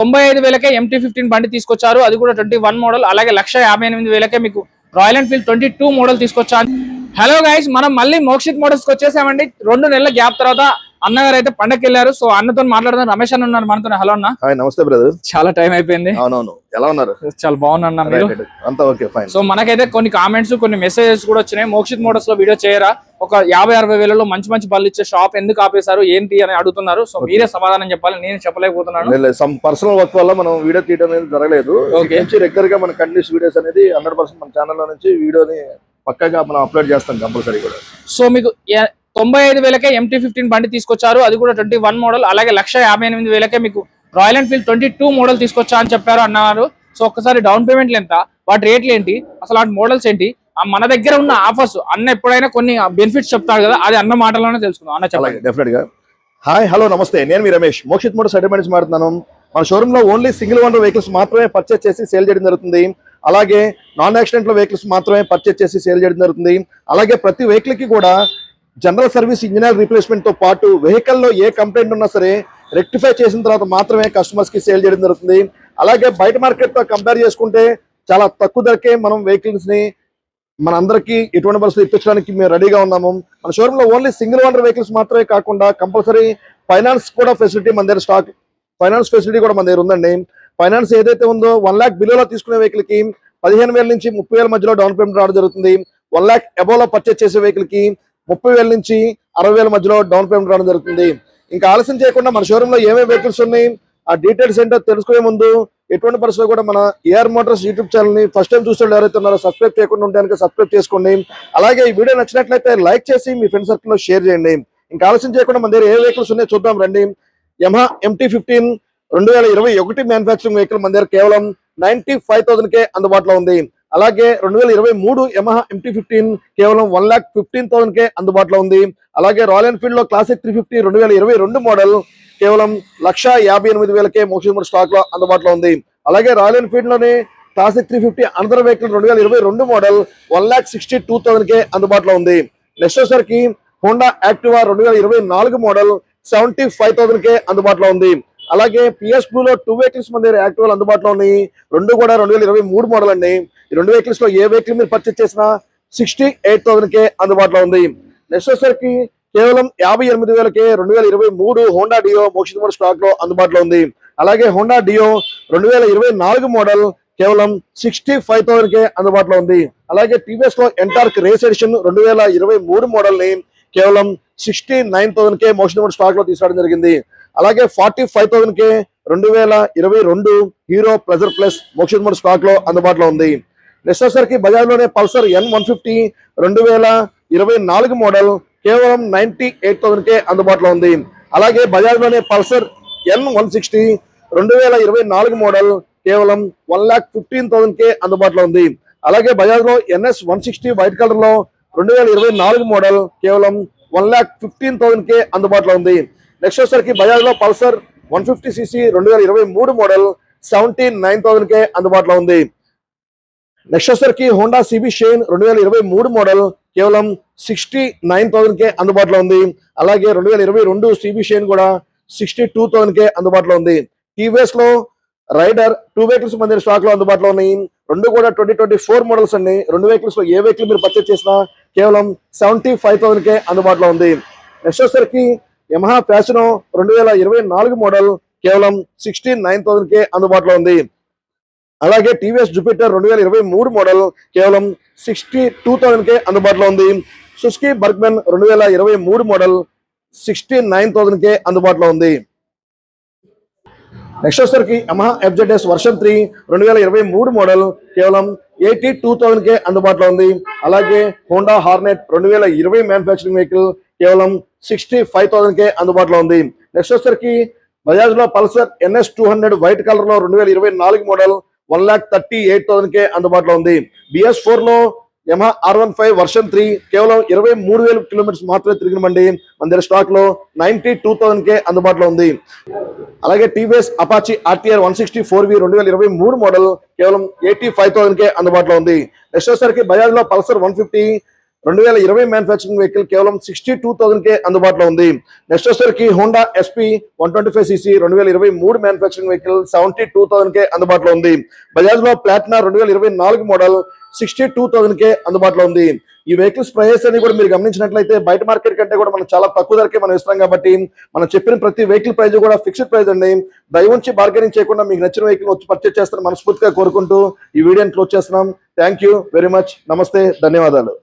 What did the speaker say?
95,000కే MT-15 బండి తీసుకొచ్చారు. అది కూడా 21 మోడల్. అలాగే 1,58,000కే మీకు రాయల్ ఎన్ఫీల్డ్ 22 మోడల్ తీసుకొచ్చారు. హలో గైస్, మనం మళ్ళీ మోక్షిత్ మోటార్స్ కి వచ్చేసామండి. 2 నెలల గ్యాప్ తర్వాత అన్నగారు అయితే పండగకి వెళ్ళారు. సో అన్నతో మాట్లాడదాం. రమేష్ అన్న ఉన్నారు మనతో. హలో అన్న. నమస్తే బ్రదర్. చాలా టైం అయిపోయింది. అవునవును, ఎలా ఉన్నారు? చాలా బాగున్నా మీరు? అంతా ఓకే, ఫైన్. సో మనకైతే కొన్ని కామెంట్స్, కొన్ని మెసేజెస్ కూడా వచ్చినాయి. మోక్షిత్ మోటార్స్ లో వీడియో చేయరా, ఒక 50-60 వేలలో మంచి మంచి బళ్ళు ఇచ్చే షాప్ ఎందుకు ఆపేశారు, ఏంటి అని అడుగుతున్నారు. సో మీరే సమాధానం చెప్పాలి, నేను చెప్పలేకపోతున్నాను. సమ్ పర్సనల్ వర్క్ వల్ల మనం వీడియో తీయడం అనేది జరగలేదు. రెగ్యులర్ గా మన కంటిన్యూస్ వీడియోస్ అనేది 100% మన ఛానల్లో నుంచి వీడియోని పక్కగా మనం అప్లోడ్ చేస్తాం కంపల్సరీ కూడా. సో మీకు 95,000కే MT-15 బండి తీసుకొచ్చారు. అది కూడా 21 మోడల్. అలాగే 1,58,000కే మీకు రాయల్ ఎన్ఫీల్డ్ 22 మోడల్ తీసుకొచ్చా అని చెప్పారు అన్నారు. సో ఒక్కసారి డౌన్ పేమెంట్లు ఎంత, వాటి రేట్లు ఏంటి, అసలు వాటి మోడల్స్ ఏంటి, మన దగ్గర ఉన్న ఆఫర్స్, అన్న ఎప్పుడైనా కొన్ని బెనిఫిట్స్ చెప్తాడు కదా, అది అన్న మాటలోనే తెలుసుకుందాం. అన్న చెప్పండి. డెఫినెట్ గా. హాయ్, హలో, నమస్తే. నేను మీ రమేష్, మోక్షిత్ మోటార్స్ అడ్వర్టైజ్ మాట్లాడుతున్నాను. మన షోరూమ్ లో ఓన్లీ సింగిల్ ఓనర్ వెహికల్స్ మాత్రమే పర్చేస్ చేసి సేల్ చేయడం జరుగుతుంది. అలాగే నాన్ యాక్సిడెంట్ వెహికల్స్ మాత్రమే పర్చేస్ చేసి సేల్ చేయడం జరుగుతుంది. అలాగే ప్రతి వెహికల్ కి కూడా జనరల్ సర్వీస్, ఇంజనీర్ రీప్లేస్మెంట్ తో పాటు వెహికల్ లో ఏ కంప్లైంట్ ఉన్నా సరే రెక్టిఫై చేసిన తర్వాత మాత్రమే కస్టమర్స్ కి సేల్ చేయడం జరుగుతుంది. అలాగే బయట మార్కెట్ తో కంపేర్ చేసుకుంటే చాలా తక్కువ ధరకే మనం వెహికల్స్ ని మన అందరికీ ఎటువంటి పరిస్థితి ఇప్పించడానికి మేము రెడీగా ఉన్నాము. మన షోరూమ్ లో ఓన్లీ సింగిల్ ఓనర్ వెహికల్స్ మాత్రమే కాకుండా కంపల్సరీ ఫైనాన్స్ కూడా ఫెసిలిటీ మన దగ్గర స్టాక్, ఫైనాన్స్ ఫెసిలిటీ కూడా మన దగ్గర ఉందండి. ఫైనాన్స్ ఏదైతే ఉందో 1 lakh బిలోలో తీసుకునే వెహికల్ కి 15,000 నుంచి 30,000 మధ్యలో డౌన్ పేమెంట్ రావడం జరుగుతుంది. 1 lakh అబోవ్ లో పర్చేస్ చేసే వెహికల్ కి 30,000 నుంచి 60,000 మధ్యలో డౌన్ పేమెంట్ రావడం జరుగుతుంది. ఇంకా ఆలస్యం చేయకుండా మన షోరూమ్ లో ఏమేమి వెహికల్స్ ఉన్నాయి, ఆ డీటెయిల్స్ ఏంటో తెలుసుకునే ముందు ఎటువంటి పరిస్థితుల్లో కూడా మన ఏఆర్ మోటార్స్ యూట్యూబ్ ఛానల్ ని ఫస్ట్ టైం చూసే ఎవరైతే ఉన్నారో సబ్స్క్రైబ్ చేయకుండా ఉంటే కనుక సబ్స్క్రైబ్ చేసుకోండి. అలాగే ఈ వీడియో నచ్చినట్లయితే లైక్ చేసి మీ ఫ్రెండ్ సర్కిల్ లో షేర్ చేయండి. ఇంకా ఆలస్యం చేయకుండా మన దగ్గర ఏ వెహికల్స్ ఉన్నాయో చూద్దాం రండి. యమహా MT-15 2021 మ్యానుఫ్యాక్చరింగ్ వెహికల్ మన దగ్గర కేవలం 95,000కే అందుబాటులో ఉంది. అలాగే 2023 యమహా MT-15 కేవలం 1,15,000కే అందుబాటులో ఉంది. అలాగే రాయల్ ఎన్ఫీల్డ్ లో క్లాసిక్ 350 2022 మోడల్ కేవలం 1,58,000కే మోక్షిత్ మోటార్స్ స్టాక్ లో అందుబాటులో ఉంది. అలాగే రాయల్ ఎన్ఫీల్డ్ లోనే క్లాసిక్ 350 అనదర్ వెహికల్ 2022 మోడల్ 1,62,000కే అందుబాటులో ఉంది. నెక్స్ట్ వచ్చేసరికి హోండా యాక్టివా 2024 మోడల్ 75,000కే అందుబాటులో ఉంది. అలాగే PS Blue లో 2 వెహికల్స్ మన దగ్గర యాక్టివాలు అందుబాటులో ఉన్నాయి. రెండు కూడా 2023 మోడల్ అండి. ఈ 2 వెహికల్స్ లో ఏ వెహికల్ మీరు పర్చేస్ చేసినా 68,000కే అందుబాటులో ఉంది. నెక్స్ట్ వచ్చేసరికి కేవలం 58,000కే 2023 హోండా డియో మోక్షిత్ మోటార్స్ స్టాక్ లో అందుబాటులో ఉంది. అలాగే హోండా డియో 2024 మోడల్ కేవలం 65,000కే అందుబాటులో ఉంది. అలాగే TVS లో ఎంటార్క్ రేస్ ఎడిషన్ 2023 మోడల్ ని కేవలం 69,000కే మోక్షిత్ మోటార్స్ స్టాక్ లో తీసుకోవడం జరిగింది. అలాగే 45,000కే 2022 hero pleasure plus Mokshith Motors stock లో అందుబాటులో ఉంది. నెక్స్ట్ వచ్చేసరికి బజాజ్ లోనే పల్సర్ N150 2024 మోడల్ కేవలం 98,000కే అందుబాటులో ఉంది. అలాగే బజాజ్ లోనే పల్సర్ N160 2024 మోడల్ కేవలం 1,15,000కే అందుబాటులో ఉంది. అలాగే బజాజ్ లో NS 160 వైట్ కలర్ లో 2024 మోడల్ కేవలం 1,15,000కే అందుబాటులో ఉంది. నెక్స్ట్ వచ్చేసరికి బజాజ్ లో పల్సర్ 150cc 2023 మోడల్ 79,000కే అందుబాటులో ఉంది. నెక్స్ట్ వచ్చేసరికి హోండా CB షైన్ 2023 మోడల్ కేవలం 69,000కే అందుబాటులో ఉంది. అలాగే 2022 CB షైన్ కూడా 62,000కే అందుబాటులో ఉంది. TVS లో రైడర్ 2 వెహికల్స్ మన దగ్గర స్టాక్ లో అందుబాటులో ఉన్నాయి. రెండు కూడా 2024 మోడల్స్ అండి. 2 వెహికల్స్ లో ఏ వెహికల్ మీరు పర్చేస్ చేసినా కేవలం 75,000కే అందుబాటులో ఉంది. నెక్స్ట్ వచ్చేసరికి యమహా ఫ్యాషనో 2024 మోడల్ కేవలం 69,000కే అందుబాటులో ఉంది. అలాగే TVS జూపిటర్ 2023 మోడల్ కేవలం 62,000కే అందుబాటులో ఉంది. సుజుకి బర్గ్మన్ 2023 మోడల్ 69,000కే అందుబాటులో ఉంది. నెక్స్ట్ వచ్చేసరికి యమహా FZS వర్షన్ 3 2023 మోడల్ కేవలం 82,000కే అందుబాటులో ఉంది. అలాగే హోండా హార్నెట్ 2020 మ్యానుఫ్యాక్చరింగ్ వెహికల్ కేవలం 65,000కే అందుబాటులో ఉంది. నెక్స్ట్ వచ్చేసరికి బజాజ్ లో పల్సర్ NS 200 వైట్ కలర్ లో 2024 మోడల్ 1,38,000కే అందుబాటులో ఉంది. BS4 లో యమహా R15 వర్షన్ 3 కేవలం 23,000 కిలోమీటర్స్ మాత్రమే తిరిగిన బండి మన దగ్గర స్టాక్ లో 92,000కే అందుబాటులో ఉంది. అలాగే TVS Apache RTR 160 4V 2023 model కేవలం 85,000కే అందుబాటులో ఉంది. నెక్స్ట్ వచ్చేసరికి బజాజ్ లో పల్సర్ 150 2020 మ్యానుఫ్యాక్చరింగ్ వెహికల్ కేవలం 62,000 కే అందుబాటులో ఉంది. నెక్స్ట్ వచ్చేసరికి Honda SP 125cc 2023 manufacturing vehicle 72,000 కే అందుబాటులో ఉంది. బజాజ్ లో ప్లాటినా 2024 మోడల్ 62,000 కే అందుబాటులో ఉంది. ఈ వెహికల్స్ ప్రైస్ అని కూడా మీరు గమనించినట్లయితే బయట మార్కెట్ కంటే కూడా మనం చాలా తక్కువ ధరకే మనం ఇస్తాం కాబట్టి మనం చెప్పిన ప్రతి వెహికల్ ప్రైస్ కూడా ఫిక్స్డ్ ప్రైస్ అండి. దయవుంచి బార్గెనింగ్ చేయకుండా మీకు నచ్చిన వెహికల్ వచ్చి పర్చేస్ చేస్తారని మనస్ఫూర్తిగా కోరుకుంటూ ఈ వీడియోని క్లోజ్ చేస్తున్నాం. Thank you very much. నమస్తే, ధన్యవాదాలు.